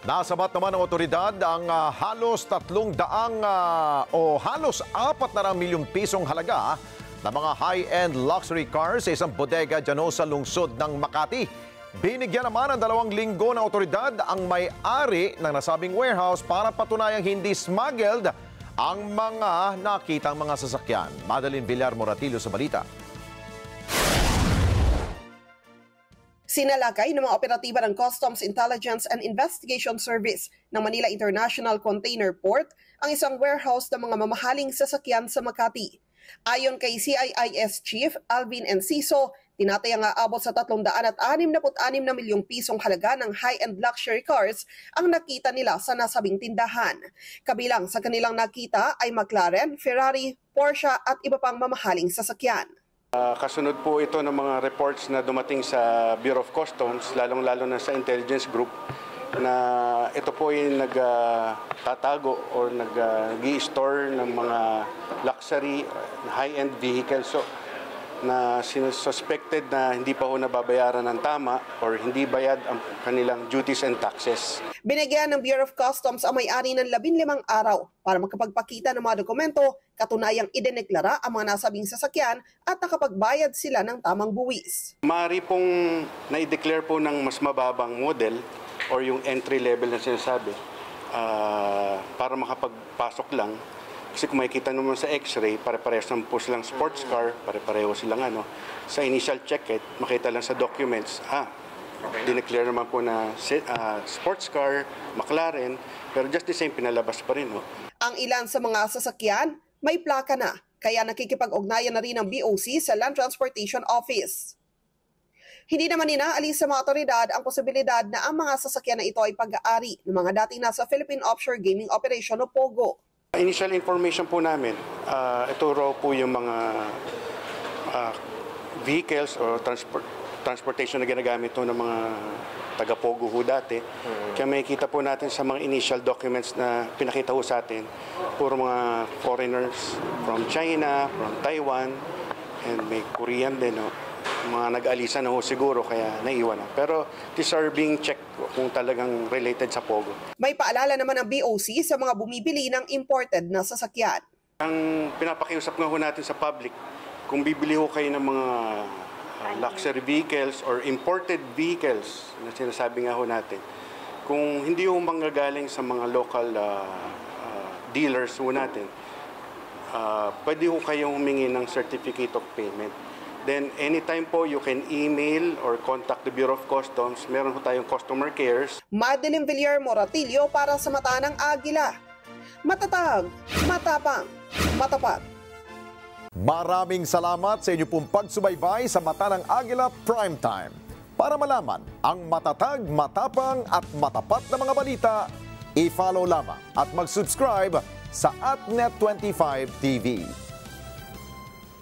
Nasabat naman ng otoridad ang halos 300 o halos 400 milyong pisong halaga ng mga high-end luxury cars sa isang bodega dyan sa lungsod ng Makati. Binigyan naman ng 2 linggo ng otoridad ang may-ari ng nasabing warehouse para patunayang hindi smuggled ang mga nakitang mga sasakyan. Madeline Villar Moratillo sa balita. Sinalakay ng mga operatiba ng Customs Intelligence and Investigation Service ng Manila International Container Port ang isang warehouse ng mga mamahaling sasakyan sa Makati. Ayon kay CIIS Chief Alvin Enciso, tinatayang aabot sa 366 na milyong pisong halaga ng high-end luxury cars ang nakita nila sa nasabing tindahan. Kabilang sa kanilang nakita ay McLaren, Ferrari, Porsche at iba pang mamahaling sasakyan. Kasunod po ito ng mga reports na dumating sa Bureau of Customs, lalong-lalo na sa intelligence group, na ito po ay nagtatago o nag-i-store ng mga luxury high-end vehicles na sinususpected na hindi pa ho nababayaran ng tama or hindi bayad ang kanilang duties and taxes. Binigyan ng Bureau of Customs ang may-ari ng 15 araw para makapagpakita ng mga dokumento, katunayang idineklara ang mga nasabing sasakyan at nakapagbayad sila ng tamang buwis. Maaari pong na-declare po ng mas mababang model or yung entry level na sinasabi para makapagpasok lang. Kasi kung makikita naman sa x-ray, pare-parehas naman po silang sports car, pare-pareho silang sa initial check-it, makita lang sa documents, dineclare naman po na sports car, McLaren, pero just the same, pinalabas pa rin. Ang ilan sa mga sasakyan, may plaka na, kaya nakikipag-ugnayan na rin ng BOC sa Land Transportation Office. Hindi naman inaalis sa mga otoridad ang posibilidad na ang mga sasakyan na ito ay pag-aari ng mga dating nasa Philippine Offshore Gaming Operation o POGO. Initial information po namin, ito raw po yung mga vehicles o transportation na ginagamit ng mga taga-POGO ho dati. Kaya makikita po natin sa mga initial documents na pinakita ho sa atin, puro mga foreigners from China, from Taiwan, and may Korean din. Mga nag-alisa na ho siguro kaya naiwan na. Pero these are being checked kung talagang related sa POGO. May paalala naman ng BOC sa mga bumibili ng imported na sasakyan. Ang pinapakiusap nga ho natin sa public, kung bibili ho kayo ng mga luxury vehicles or imported vehicles na sinasabi nga ho natin, kung hindi ho manggagaling sa mga local dealers ho natin, pwede ho kayong humingi ng certificate of payment. Then anytime po you can email or contact the Bureau of Customs. Meron po tayong customer cares. Madeline Villar Moratillo para sa Mata ng Agila. Matatag, matapang, matapat. Maraming salamat sa inyo pong pagsubaybay sa Mata ng Agila Primetime. Para malaman ang matatag, matapang at matapat na mga balita, i-follow lamang at mag-subscribe sa @Net25 TV.